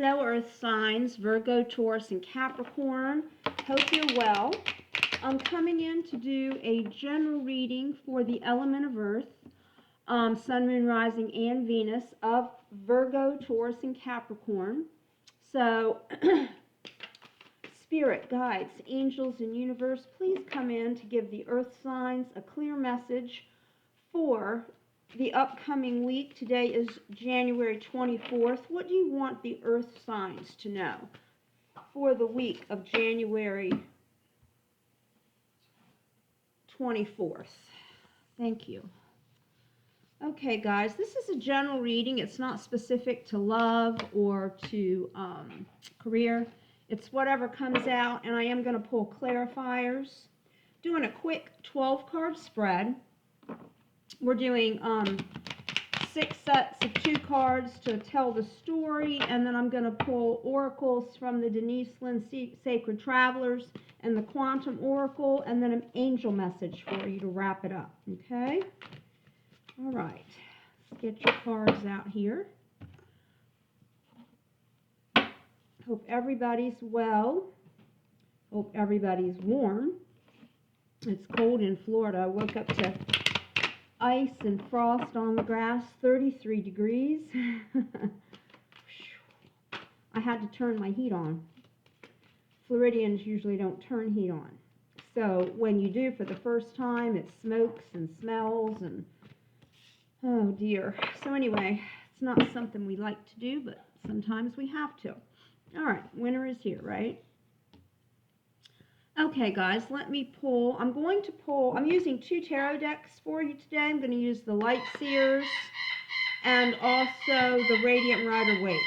Hello, Earth signs, Virgo, Taurus, and Capricorn. Hope you're well. I'm coming in to do a general reading for the element of Earth, Sun, Moon, Rising, and Venus of Virgo, Taurus, and Capricorn. So, Spirit, guides, angels, and universe, please come in to give the Earth signs a clear message for the upcoming week. Today is January 24th. What do you want the Earth signs to know for the week of January 24th? Thank you. Okay, guys, this is a general reading. It's not specific to love or to career. It's whatever comes out, and I am going to pull clarifiers. Doing a quick 12-card spread. We're doing 6 sets of 2 cards to tell the story, and then I'm going to pull oracles from the Denise Lynn Sacred Travelers and the Quantum Oracle, and then an angel message for you to wrap it up, okay? All right, let's get your cards out here. Hope everybody's well. Hope everybody's warm. It's cold in Florida. I woke up to ice and frost on the grass, 33 degrees. I had to turn my heat on. Floridians usually don't turn heat on. So when you do for the first time, it smokes and smells and oh dear. So anyway, it's not something we like to do, but sometimes we have to. All right, winter is here, right? Okay, guys, let me pull. I'm using 2 tarot decks for you today. I'm going to use the Light Seers and also the Radiant Rider-Waite.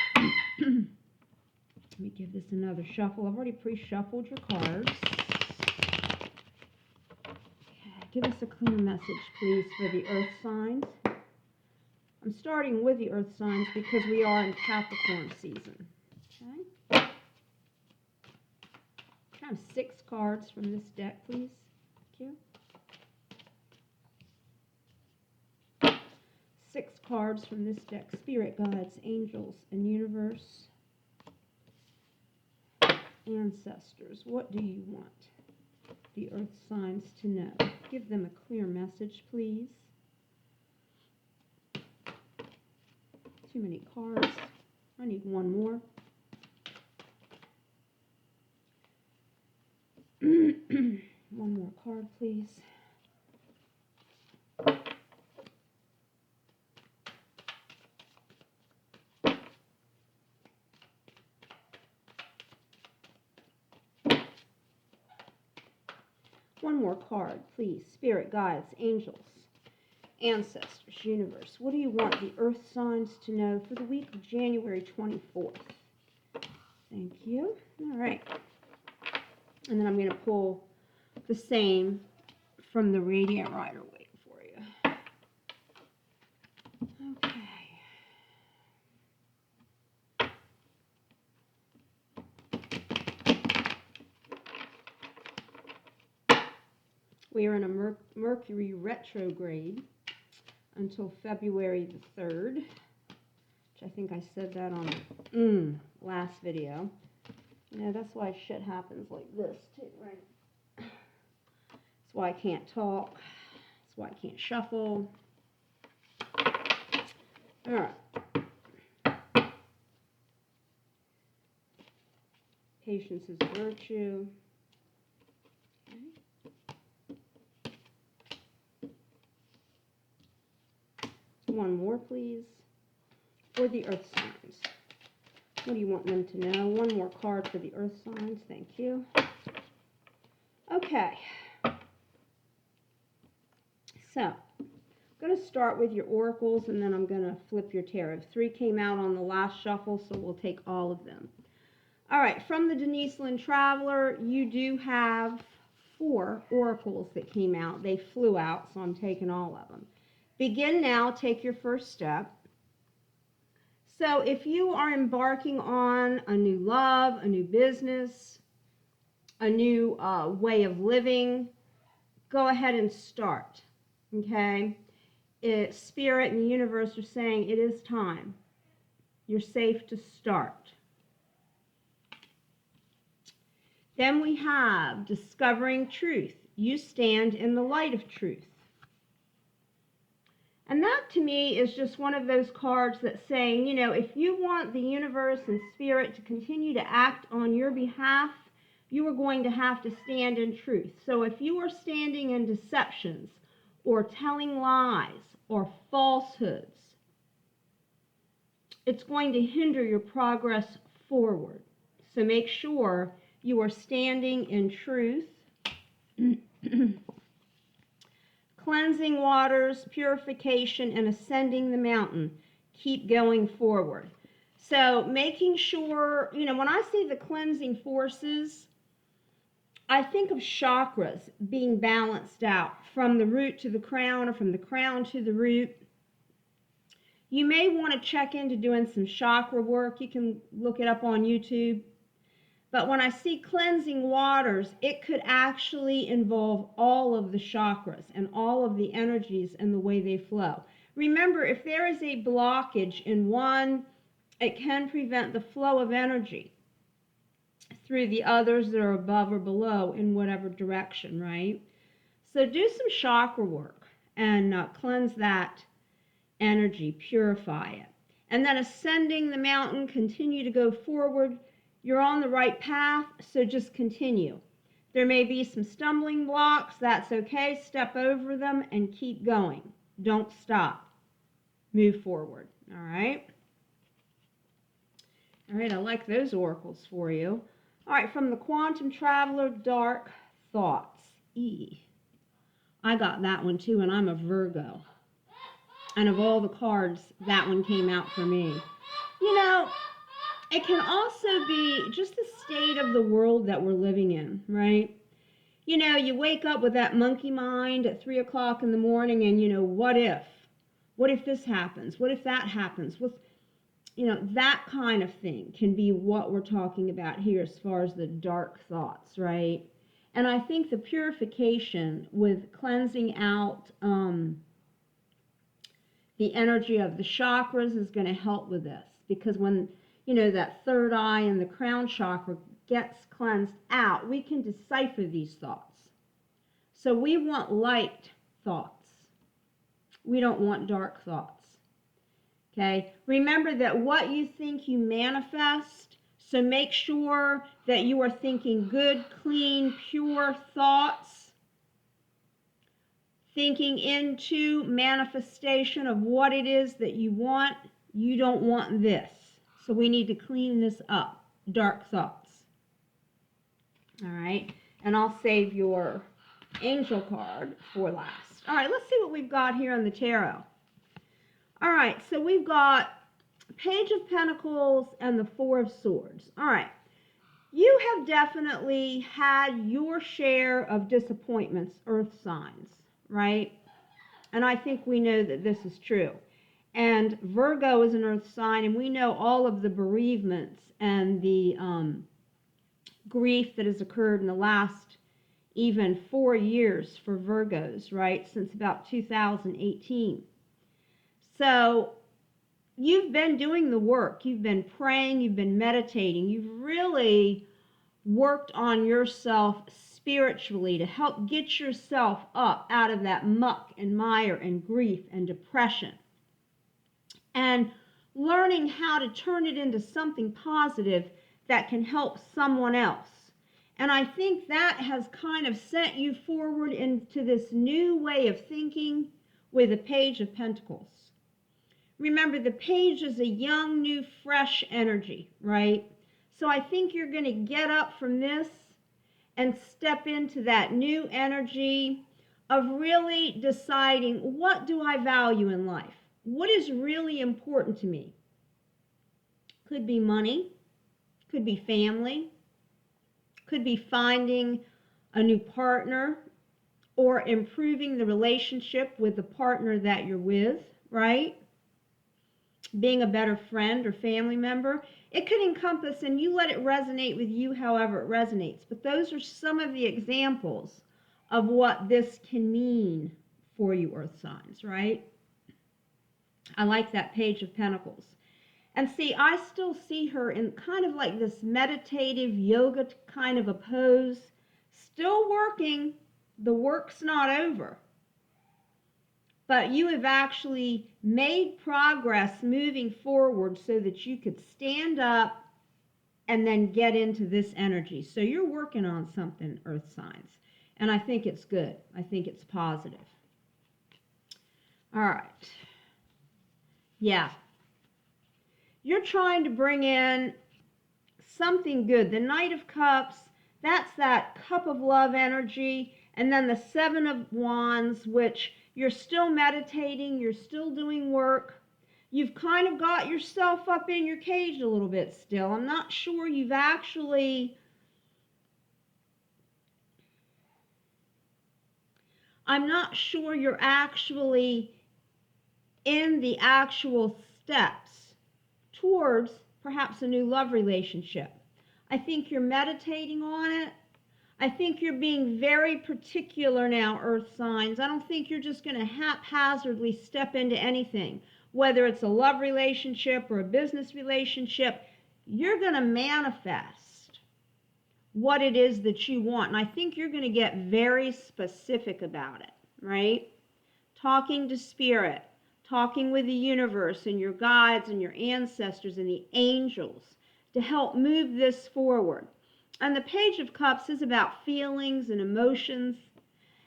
Let me give this another shuffle. I've already pre-shuffled your cards. Okay, give us a clear message, please, for the Earth signs. I'm starting with the Earth signs because we are in Capricorn season. Okay. Can I have 6 cards from this deck, please? Thank you. 6 cards from this deck. Spirit, guides, angels, and universe. Ancestors, what do you want the Earth signs to know? Give them a clear message, please. Too many cards. I need one more. One more card, please. One more card, please. Spirit, guides, angels, ancestors, universe. What do you want the Earth signs to know for the week of January 24th? Thank you. All right. And then I'm going to pull the same from the Radiant Rider-Waite for you. Okay. We are in a Mercury retrograde until February the 3rd, which I think I said that on the last video. Yeah, that's why shit happens like this too, right? That's why I can't talk. That's why I can't shuffle. All right. Patience is a virtue. Okay. One more, please, for the Earth signs. What do you want them to know? One more card for the Earth signs. Thank you. Okay. So, I'm going to start with your oracles, and then I'm going to flip your tarot. 3 came out on the last shuffle, so we'll take all of them. All right, from the Denise Lynn Traveler, you do have 4 oracles that came out. They flew out, so I'm taking all of them. Begin now. Take your first step. So if you are embarking on a new love, a new business, a new way of living, go ahead and start, okay? Spirit and the universe are saying it is time. You're safe to start, Then we have discovering truth. You stand in the light of truth. And that to me is just one of those cards that's saying, you know, if you want the universe and spirit to continue to act on your behalf, you are going to have to stand in truth. So if you are standing in deceptions or telling lies or falsehoods, it's going to hinder your progress forward. So make sure you are standing in truth. Cleansing waters, purification, and ascending the mountain. Keep going forward. So making sure, you know, when I see the cleansing forces, I think of chakras being balanced out from the root to the crown or from the crown to the root. You may want to check into doing some chakra work. You can look it up on YouTube. But when I see cleansing waters, it could actually involve all of the chakras and all of the energies and the way they flow. Remember, if there is a blockage in one, it can prevent the flow of energy through the others that are above or below in whatever direction, right? So do some chakra work and cleanse that energy, purify it. And then ascending the mountain, continue to go forward. You're on the right path, so just continue. There may be some stumbling blocks. That's okay. Step over them and keep going. Don't stop. Move forward. All right? All right, I like those oracles for you. All right, from the Quantum Traveler, Dark Thoughts. I got that one too, and I'm a Virgo. And of all the cards, that one came out for me. You know, it can also be just the state of the world that we're living in, right? You know, you wake up with that monkey mind at 3 o'clock in the morning and, you know, what if? What if this happens? What if that happens? You know, that kind of thing can be what we're talking about here as far as the dark thoughts, right? And I think the purification with cleansing out the energy of the chakras is going to help with this, because when, you know, that third eye and the crown chakra gets cleansed out, we can decipher these thoughts. So we want light thoughts. We don't want dark thoughts. Okay? Remember that what you think you manifest, so make sure that you are thinking good, clean, pure thoughts, thinking into manifestation of what it is that you want. You don't want this. So we need to clean this up. Dark thoughts. All right? And I'll save your angel card for last. All right, let's see what we've got here on the tarot. All right, so we've got Page of Pentacles and the Four of Swords. All right, you have definitely had your share of disappointments, earth signs, right? And I think we know that this is true. And Virgo is an earth sign, and we know all of the bereavements and the grief that has occurred in the last even 4 years for Virgos, right? Since about 2018. So you've been doing the work. You've been praying. You've been meditating. You've really worked on yourself spiritually to help get yourself up out of that muck and mire and grief and depression. And learning how to turn it into something positive that can help someone else. And I think that has kind of sent you forward into this new way of thinking with the Page of Pentacles. Remember, the page is a young, new, fresh energy, right? So I think you're going to get up from this and step into that new energy of really deciding, what do I value in life? What is really important to me? Could be money, could be family, could be finding a new partner or improving the relationship with the partner that you're with, right? Being a better friend or family member. It could encompass, and you let it resonate with you however it resonates. But those are some of the examples of what this can mean for you, earth signs, right? I like that Page of Pentacles. And see, I still see her in kind of like this meditative yoga kind of a pose, still working. The work's not over. But you have actually made progress moving forward so that you could stand up and then get into this energy. So you're working on something, earth signs. And I think it's good. I think it's positive. All right. Yeah. You're trying to bring in something good. The Knight of Cups, that's that cup of love energy. And then the Seven of Wands, which you're still meditating, you're still doing work. You've kind of got yourself up in your cage a little bit still. I'm not sure you've actually... I'm not sure you're actually in the actual steps towards perhaps a new love relationship. I think you're meditating on it. I think you're being very particular now, earth signs. I don't think you're just going to haphazardly step into anything. Whether it's a love relationship or a business relationship, you're going to manifest what it is that you want. And I think you're going to get very specific about it, right? Talking to spirit, talking with the universe and your guides and your ancestors and the angels to help move this forward. And the Page of Cups is about feelings and emotions.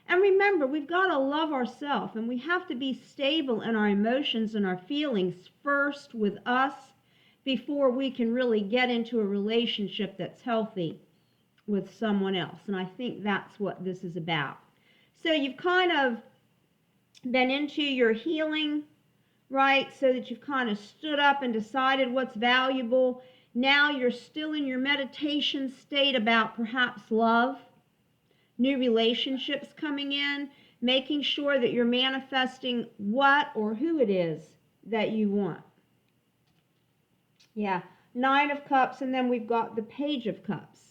And remember, we've got to love ourselves, and we have to be stable in our emotions and our feelings first with us before we can really get into a relationship that's healthy with someone else. And I think that's what this is about. So you've kind of been into your healing, right? So that you've kind of stood up and decided what's valuable. Now you're still in your meditation state about perhaps love, new relationships coming in, making sure that you're manifesting what or who it is that you want. Yeah, Nine of Cups, and then we've got the Page of Cups.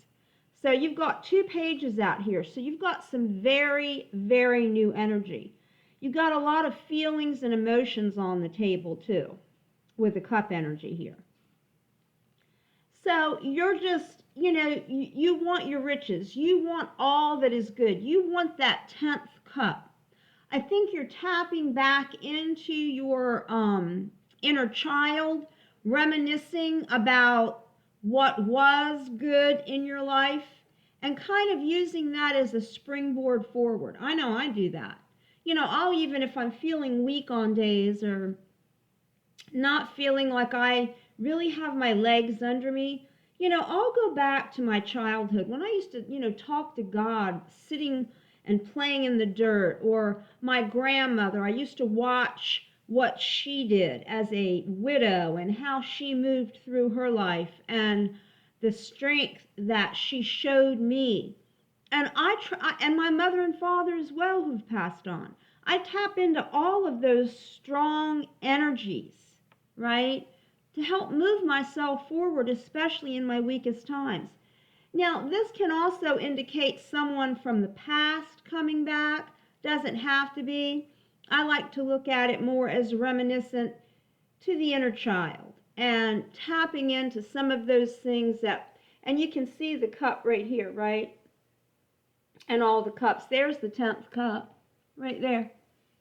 So you've got two pages out here. So you've got some very, very new energy. You've got a lot of feelings and emotions on the table too, with the cup energy here. So you're just, you want your riches. You want all that is good. You want that 10th cup. I think you're tapping back into your inner child, reminiscing about what was good in your life, and kind of using that as a springboard forward. I know I do that. I'll even, if I'm feeling weak on days or not feeling like I really have my legs under me, I'll go back to my childhood when I used to, talk to God sitting and playing in the dirt, or my grandmother. I used to watch what she did as a widow and how she moved through her life and the strength that she showed me. And and my mother and father as well who've passed on. I tap into all of those strong energies, right, to help move myself forward, especially in my weakest times. Now, this can also indicate someone from the past coming back. Doesn't have to be. I like to look at it more as reminiscent to the inner child and tapping into some of those things that, and you can see the cup right here, right? And all the cups. There's the 10th cup right there.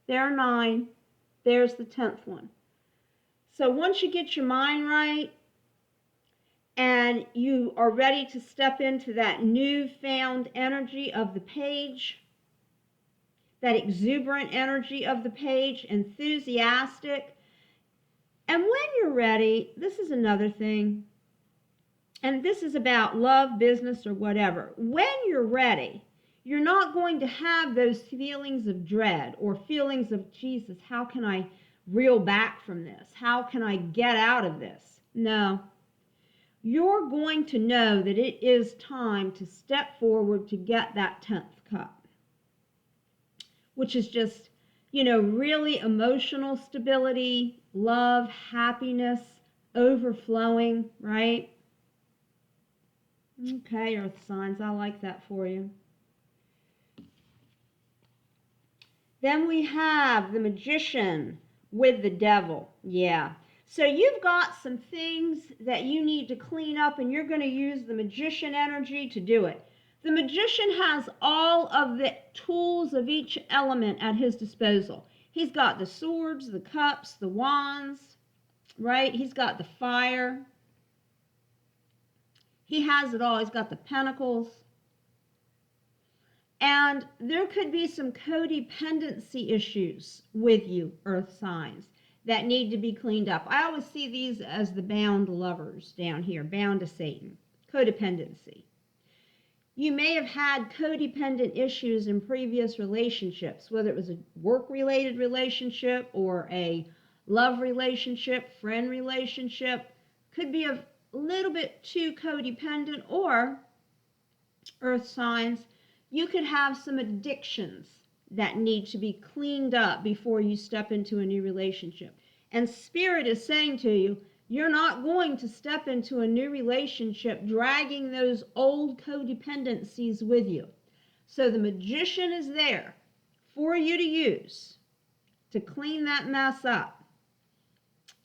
There are 9. There's the 10th one. So once you get your mind right and you are ready to step into that newfound energy of the page, that exuberant energy of the page, enthusiastic, and when you're ready, this is another thing, and this is about love, business, or whatever. When you're ready, you're not going to have those feelings of dread or feelings of, Jesus, how can I reel back from this? How can I get out of this? No. You're going to know that it is time to step forward to get that 10th cup, which is just, really emotional stability, love, happiness, overflowing, right? Okay, earth signs, I like that for you. Then we have the Magician with the Devil. Yeah. So you've got some things that you need to clean up, and you're going to use the magician energy to do it. The magician has all of the tools of each element at his disposal. He's got the swords, the cups, the wands, right? He's got the fire. He has it all. He's got the pentacles. And there could be some codependency issues with you, earth signs, that need to be cleaned up. I always see these as the bound lovers down here, bound to Satan, codependency. You may have had codependent issues in previous relationships, whether it was a work-related relationship or a love relationship, friend relationship. Could be a little bit too codependent, or earth signs, you could have some addictions that need to be cleaned up before you step into a new relationship. And Spirit is saying to you, you're not going to step into a new relationship dragging those old codependencies with you. So the magician is there for you to use to clean that mess up.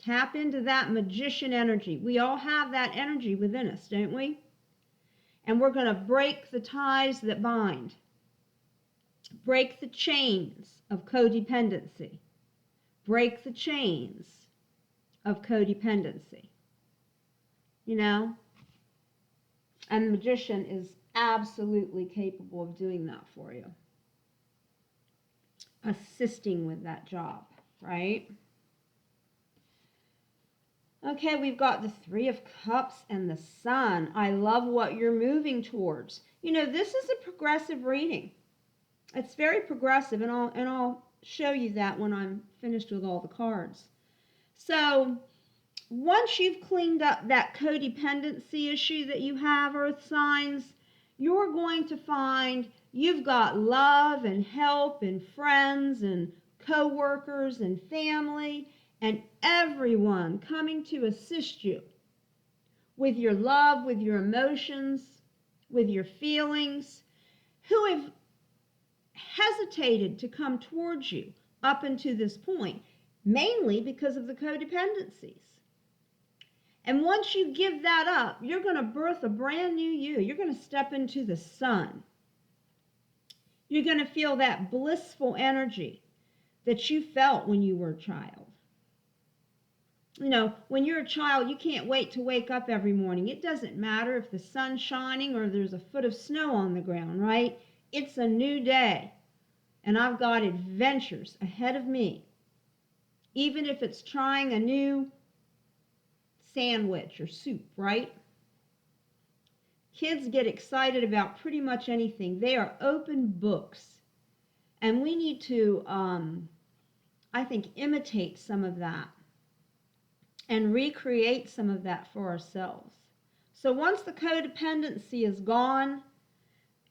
Tap into that magician energy. We all have that energy within us, don't we? And we're going to break the ties that bind. Break the chains of codependency. Break the chains of codependency. You know? And the magician is absolutely capable of doing that for you. Assisting with that job, right? Okay, we've got the Three of Cups and the Sun. I love what you're moving towards. You know, this is a progressive reading. It's very progressive, and I'll show you that when I'm finished with all the cards. So, once you've cleaned up that codependency issue that you have, earth signs, you're going to find you've got love and help and friends and co-workers and family and everyone coming to assist you with your love, with your emotions, with your feelings, who have hesitated to come towards you up until this point, mainly because of the codependencies. And once you give that up, you're going to birth a brand new you. You're going to step into the sun. You're going to feel that blissful energy that you felt when you were a child. You know, when you're a child, you can't wait to wake up every morning. It doesn't matter if the sun's shining or there's a foot of snow on the ground, right? It's a new day, and I've got adventures ahead of me. Even if it's trying a new sandwich or soup, right? Kids get excited about pretty much anything. They are open books, and we need to, I think, imitate some of that and recreate some of that for ourselves. So once the codependency is gone,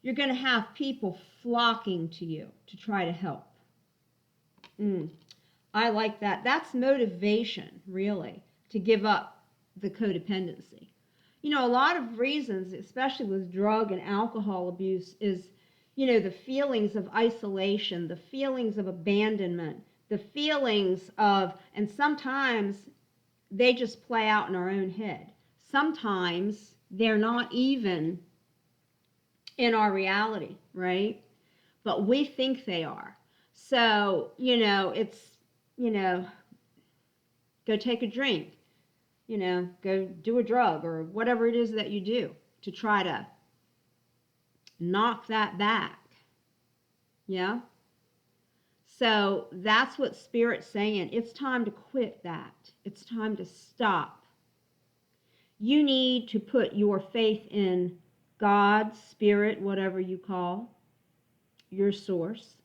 you're going to have people flocking to you to try to help. I like that. That's motivation, really, to give up the codependency. You know, a lot of reasons, especially with drug and alcohol abuse, is, you know, the feelings of isolation, the feelings of abandonment, the feelings of, and sometimes they just play out in our own head. Sometimes they're not even in our reality, right? But we think they are. So, you know, it's, you know, go take a drink, you know, go do a drug or whatever it is that you do to try to knock that back. Yeah? So that's what Spirit's saying. It's time to quit that. It's time to stop. You need to put your faith in God, Spirit, whatever you call your source,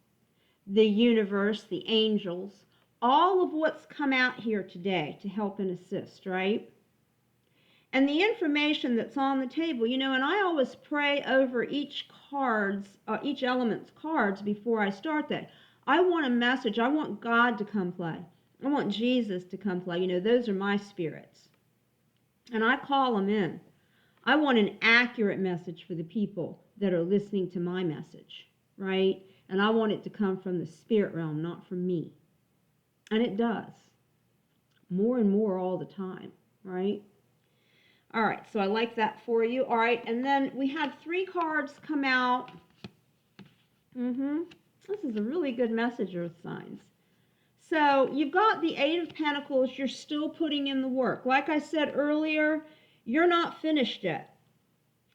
the universe, the angels, all of what's come out here today to help and assist, right? And the information that's on the table, you know, and I always pray over each element's cards before I start that. I want a message. I want God to come play. I want Jesus to come play. You know, those are my spirits. And I call them in. I want an accurate message for the people that are listening to my message, right? And I want it to come from the spirit realm, not from me. And it does. more and more all the time, right? All right, so I like that for you. All right, and then we had 3 cards come out. This is a really good message, Earth signs. So you've got the 8 of Pentacles. You're still putting in the work. Like I said earlier, you're not finished yet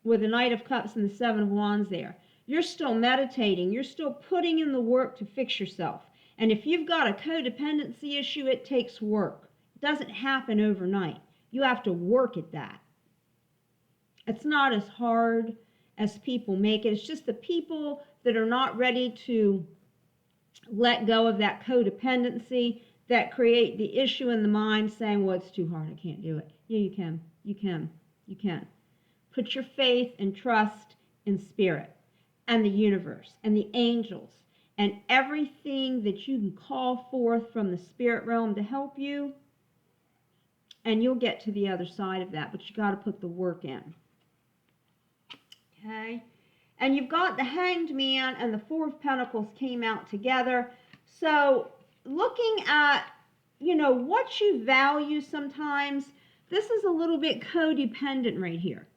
with the Knight of Cups and the 7 of Wands there. You're still meditating. You're still putting in the work to fix yourself. And if you've got a codependency issue, it takes work. It doesn't happen overnight. You have to work at that. It's not as hard as people make it. It's just the people that are not ready to let go of that codependency that create the issue in the mind saying, well, it's too hard, I can't do it. Yeah, you can. You can. You can. Put your faith and trust in spirit and the universe and the angels and everything that you can call forth from the spirit realm to help you, and you'll get to the other side of that, but you got to put the work in. Okay? And you've got the Hanged Man and the 4 of Pentacles came out together. So looking at, what you value sometimes, this is a little bit codependent right here.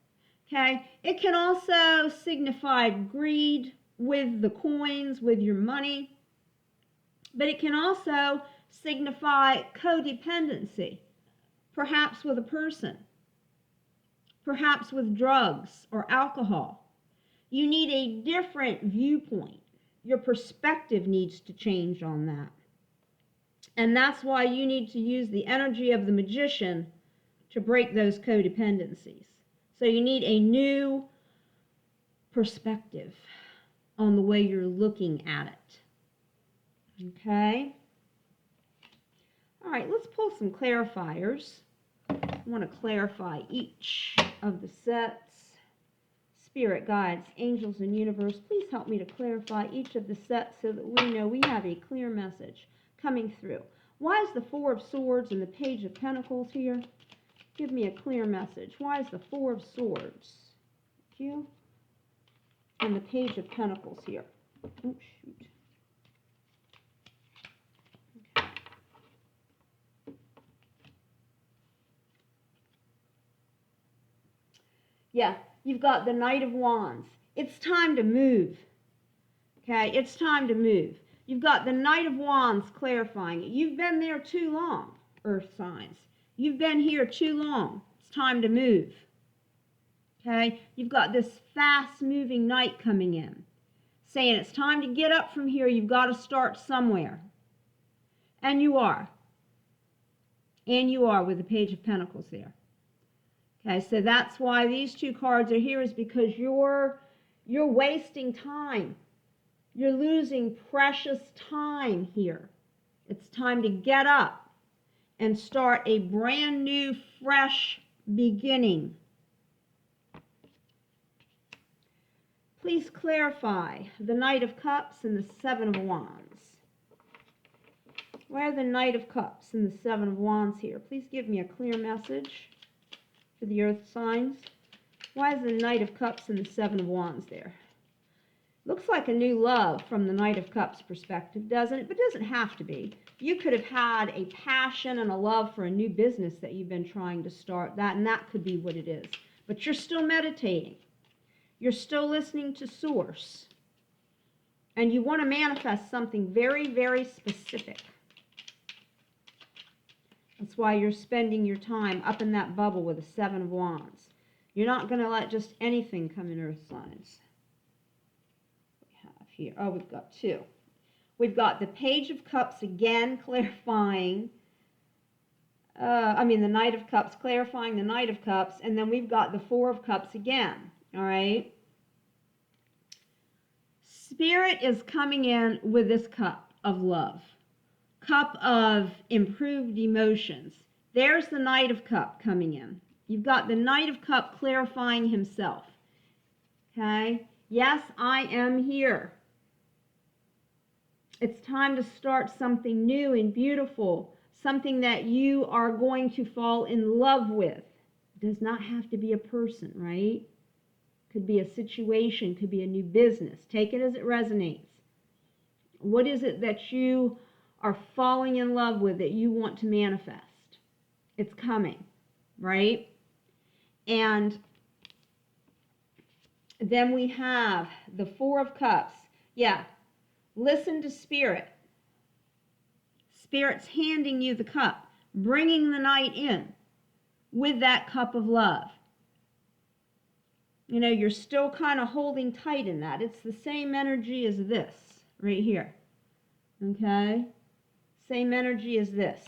Okay? It can also signify greed with the coins, with your money. But it can also signify codependency, perhaps with a person, perhaps with drugs or alcohol. You need a different viewpoint. Your perspective needs to change on that. And that's why you need to use the energy of the Magician to break those codependencies. So you need a new perspective on the way you're looking at it. Okay? All right, let's pull some clarifiers. I want to clarify each of the sets. Spirit guides, angels, and universe, please help me to clarify each of the sets so that we know we have a clear message coming through. Why is the 4 of Swords and the Page of Pentacles here? Give me a clear message. Why is the 4 of Swords? Thank you. And the Page of Pentacles here. Oh, shoot. Okay. Yeah. You've got the Knight of Wands. It's time to move. Okay, it's time to move. You've got the Knight of Wands clarifying it. You've been there too long, Earth signs. You've been here too long. It's time to move. Okay, you've got this fast-moving Knight coming in, saying it's time to get up from here. You've got to start somewhere. And you are. And you are with the Page of Pentacles there. Okay, so that's why these 2 cards are here, is because you're wasting time. You're losing precious time here. It's time to get up and start a brand new, fresh beginning. Please clarify the Knight of Cups and the 7 of Wands. Why are the Knight of Cups and the 7 of Wands here? Please give me a clear message for the Earth signs. Why is the Knight of Cups and the 7 of Wands there? Looks like a new love from the Knight of Cups perspective, doesn't it? But it doesn't have to be. You could have had a passion and a love for a new business that you've been trying to start, and that could be what it is. But you're still meditating. You're still listening to Source. And you want to manifest something very, very specific. That's why you're spending your time up in that bubble with the 7 of Wands. You're not going to let just anything come in, Earth signs. We have here, oh, we've got 2. We've got the Page of Cups again clarifying. The Knight of Cups clarifying the Knight of Cups. And then we've got the 4 of Cups again. All right. Spirit is coming in with this cup of love. Cup of improved emotions. There's the Knight of Cup coming in. You've got the Knight of Cup clarifying himself. Okay? Yes, I am here. It's time to start something new and beautiful. Something that you are going to fall in love with. It does not have to be a person, right? Could be a situation, could be a new business. Take it as it resonates. What is it that you are falling in love with that you want to manifest? It's coming, right? And then we have the Four of Cups. Yeah, listen to Spirit. Spirit's handing you the cup, bringing the knight in with that cup of love. You know, you're still kind of holding tight in that. It's the same energy as this right here. Okay? Same energy as this.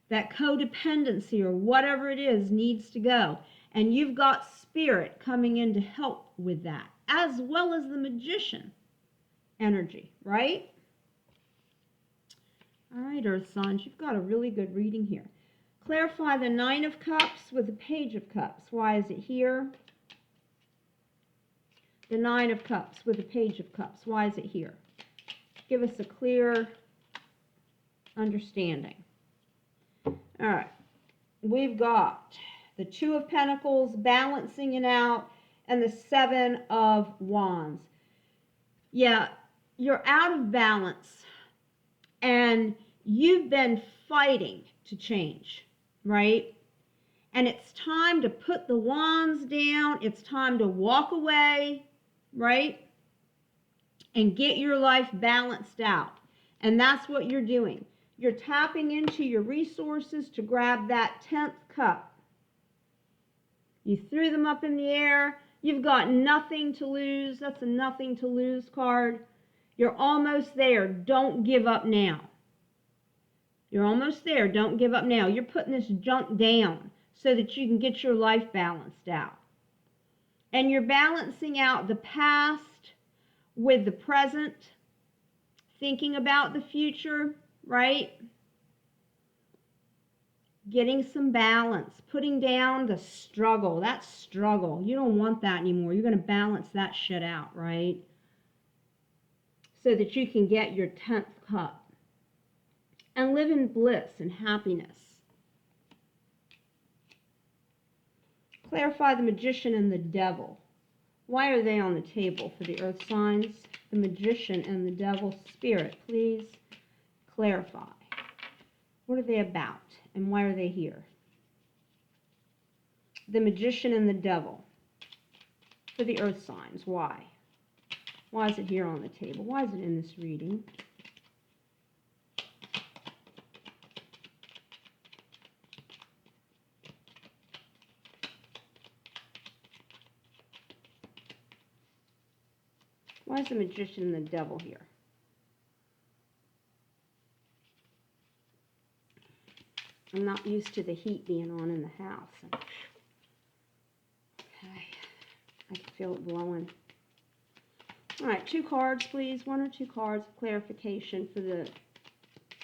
That codependency or whatever it is needs to go. And you've got Spirit coming in to help with that, as well as the Magician energy, right? All right, Earth signs, you've got a really good reading here. Clarify the Nine of Cups with the Page of Cups. Why is it here? The Nine of Cups with the Page of Cups. Why is it here? Give us a clear understanding. All right. We've got the Two of Pentacles balancing it out and the Seven of Wands. Yeah, you're out of balance and you've been fighting to change, right? And it's time to put the wands down. It's time to walk away, right? And get your life balanced out. And that's what you're doing. You're tapping into your resources to grab that 10th cup. You threw them up in the air. You've got nothing to lose. That's a nothing to lose card. You're almost there. Don't give up now. You're almost there. Don't give up now. You're putting this junk down so that you can get your life balanced out. And you're balancing out the past with the present, thinking about the future, right? Getting some balance, putting down the struggle. That struggle, you don't want that anymore. You're going to balance that shit out, right? So that you can get your 10th cup and live in bliss and happiness. Clarify the Magician and the Devil. Why are they on the table for the Earth signs? The Magician and the Devil. Spirit, please clarify. What are they about and why are they here? The Magician and the Devil for the Earth signs. Why? Why is it here on the table? Why is it in this reading? Why is the Magician and the Devil here? I'm not used to the heat being on in the house. Okay, I can feel it blowing. All right, 2 cards, please. 1 or 2 cards of clarification for the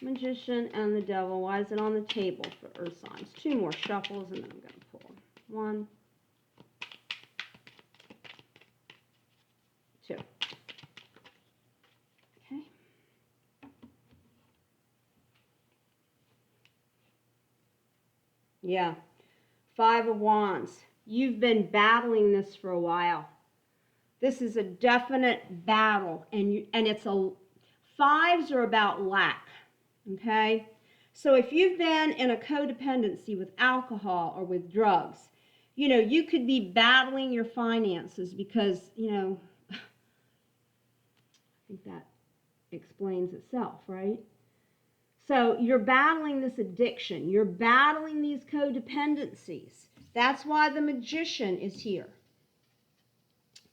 Magician and the Devil. Why is it on the table for Earth signs? 2 more shuffles, and then I'm going to pull 1, 2. Okay. Yeah. 5 of Wands. You've been battling this for a while. This is a definite battle, and it's a 5s are about lack. Okay? So if you've been in a codependency with alcohol or with drugs, you know, you could be battling your finances because, you know, I think that explains itself, right? So you're battling this addiction. You're battling these codependencies. That's why the Magician is here,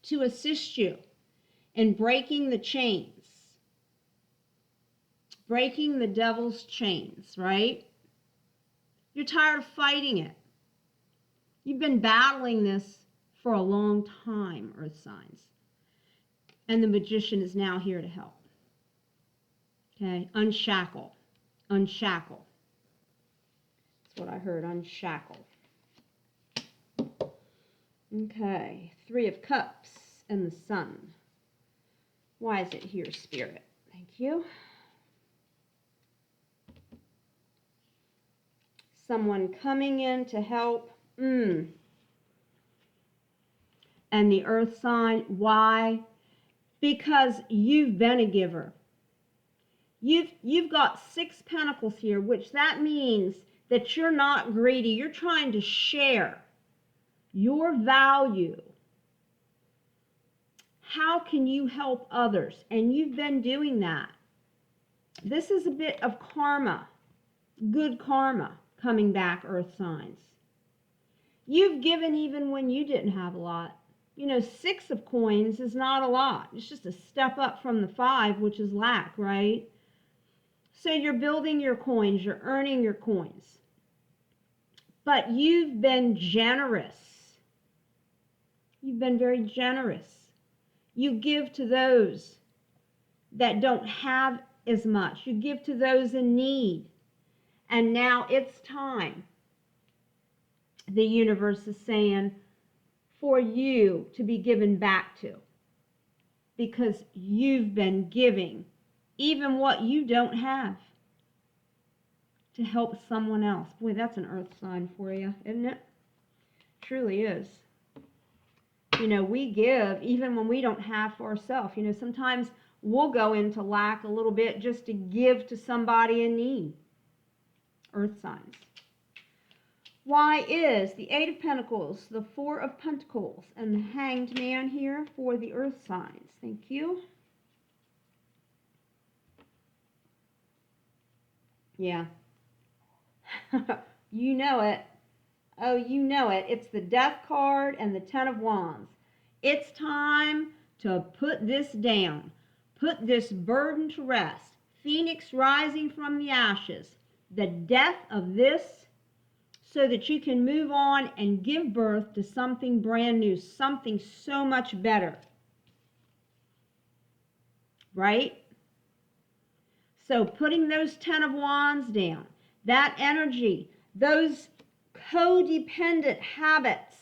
to assist you in breaking the chains, breaking the devil's chains, right? You're tired of fighting it. You've been battling this for a long time, Earth signs. And the Magician is now here to help. Okay, unshackle, unshackle. That's what I heard, unshackle. Okay, 3 of Cups and the Sun. Why is it here, Spirit? Thank you. Someone coming in to help. And the Earth sign, why? Because you've been a giver. You've got 6 pentacles here, which that means that you're not greedy. You're trying to share your value. How can you help others? And you've been doing that. This is a bit of karma, good karma coming back, earth signs. You've given even when you didn't have a lot. You know, 6 of coins is not a lot. It's just a step up from the 5, which is lack, right? So you're building your coins, you're earning your coins. But you've been generous. You've been very generous. You give to those that don't have as much. You give to those in need. And now it's time, the universe is saying, for you to be given back to. Because you've been giving even what you don't have to help someone else. Boy, that's an earth sign for you, isn't it? Truly is. You know, we give even when we don't have for ourselves. You know, sometimes we'll go into lack a little bit just to give to somebody in need. Earth signs. Why is the 8 of Pentacles, the 4 of Pentacles, and the Hanged Man here for the earth signs? Thank you. Yeah. You know it. Oh, you know it. It's the Death card and the 10 of Wands. It's time to put this down. Put this burden to rest. Phoenix rising from the ashes. The death of this, so that you can move on and give birth to something brand new, something so much better. Right? So putting those 10 of Wands down, that energy, those codependent habits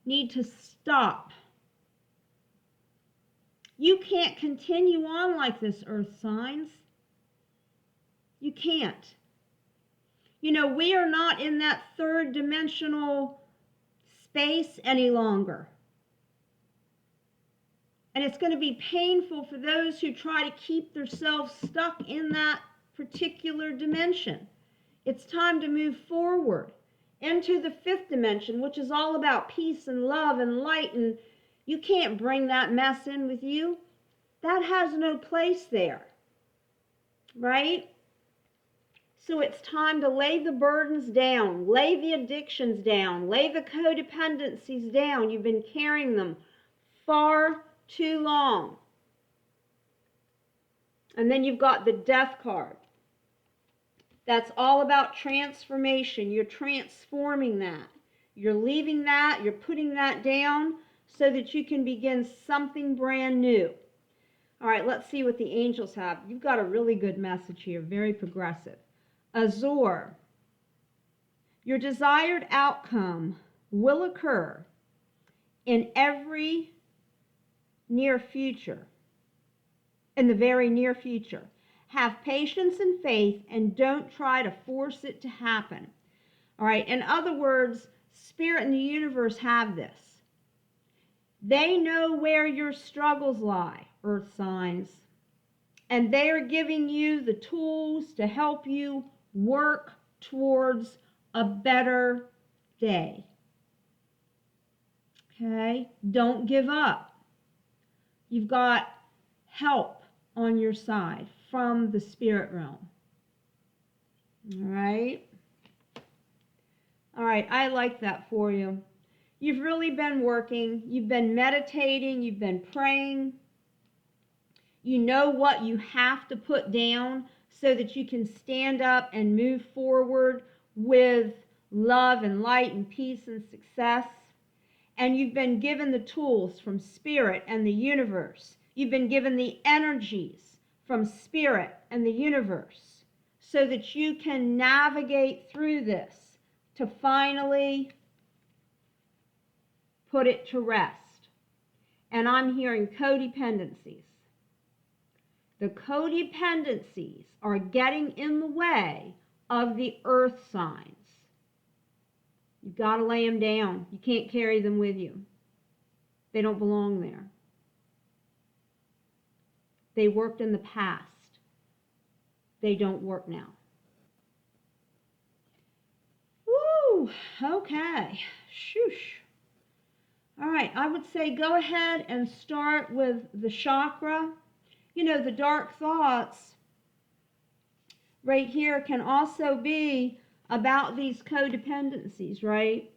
need to stop. You can't continue on like this, earth signs. You can't. You know, we are not in that 3rd dimensional space any longer. And it's going to be painful for those who try to keep themselves stuck in that particular dimension. It's time to move forward into the 5th dimension, which is all about peace and love and light. And you can't bring that mess in with you. That has no place there. Right? So it's time to lay the burdens down, lay the addictions down, lay the codependencies down. You've been carrying them far too long. And then you've got the Death card. That's all about transformation. You're transforming that. You're leaving that, you're putting that down so that you can begin something brand new. All right, let's see what the angels have. You've got a really good message here, very progressive. Azure, your desired outcome will occur in every near future, in the very near future. Have patience and faith and don't try to force it to happen. All right, in other words, Spirit and the universe have this. They know where your struggles lie, earth signs, and they are giving you the tools to help you work towards a better day. Okay? Don't give up. You've got help on your side from the spirit realm. All right? All right, I like that for you. You've really been working. You've been meditating. You've been praying. You know what you have to put down so that you can stand up and move forward with love and light and peace and success. And you've been given the tools from Spirit and the universe. You've been given the energies from Spirit and the universe so that you can navigate through this to finally put it to rest. And I'm hearing codependencies. The codependencies are getting in the way of the earth signs. You've got to lay them down. You can't carry them with you. They don't belong there. They worked in the past. They don't work now. Whew, okay. Shoosh. All right, I would say go ahead and start with the chakra. You know, the dark thoughts right here can also be about these codependencies, right?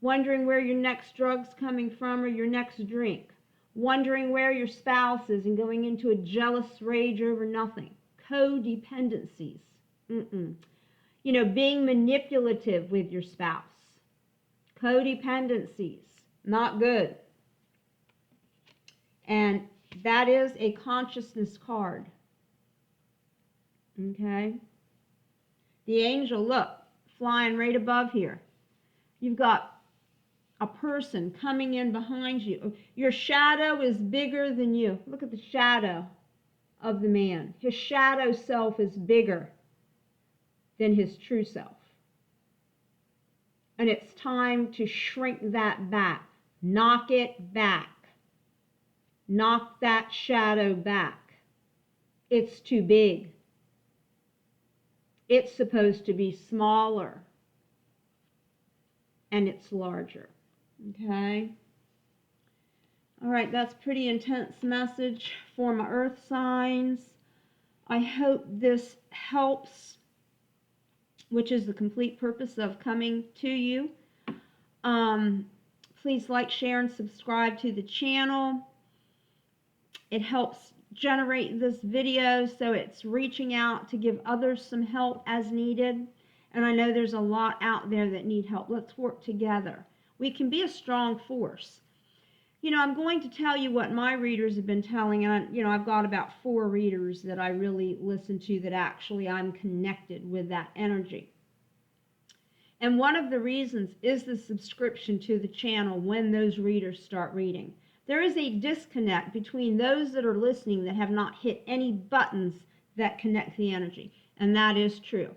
Wondering where your next drug's coming from or your next drink. Wondering where your spouse is and going into a jealous rage over nothing. Codependencies. You know, being manipulative with your spouse. Codependencies. Not good. And that is a consciousness card. Okay? The angel, look, flying right above here. You've got a person coming in behind you. Your shadow is bigger than you. Look at the shadow of the man. His shadow self is bigger than his true self. And it's time to shrink that back. Knock it back. Knock that shadow back. It's too big. It's supposed to be smaller. And it's larger. Okay? All right, that's a pretty intense message for my earth signs. I hope this helps, which is the complete purpose of coming to you. Please like, share, and subscribe to the channel. It helps generate this video so it's reaching out to give others some help as needed. And I know there's a lot out there that need help. Let's work together. We can be a strong force. You know, I'm going to tell you what my readers have been telling, and you know, I've got about 4 readers that I really listen to that actually I'm connected with that energy. And one of the reasons is the subscription to the channel when those readers start reading. There is a disconnect between those that are listening that have not hit any buttons that connect the energy, and that is true.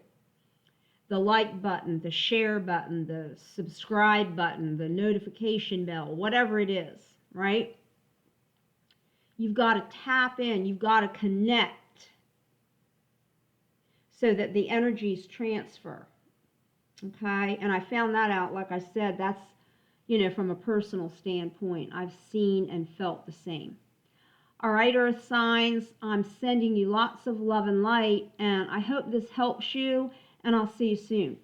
The like button, the share button, the subscribe button, the notification bell, whatever it is, right? You've got to tap in, you've got to connect so that the energies transfer. Okay, and I found that out, like I said, that's, you know, from a personal standpoint. I've seen and felt the same. All right, earth signs, I'm sending you lots of love and light, and I hope this helps you, and I'll see you soon.